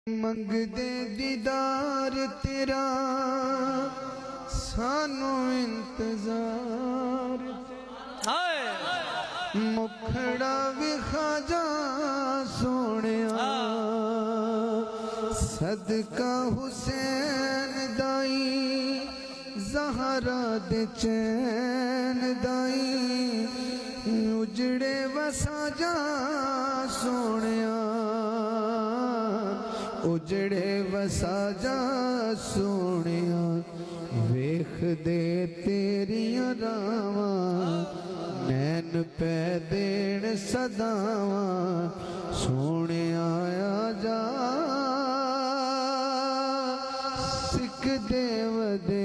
मंगदे दीदार तेरा सानू इंतजार मुखड़ा विखा जा सोनिया सदका हुसैन दाई ज़हरा दे चैन दाई उजड़े वसा जा सोनिया उजड़े वसा जा सोनिया वेख दे तेरिया रावा नैन पै देण सदावा सोने आया जा सिख देव दे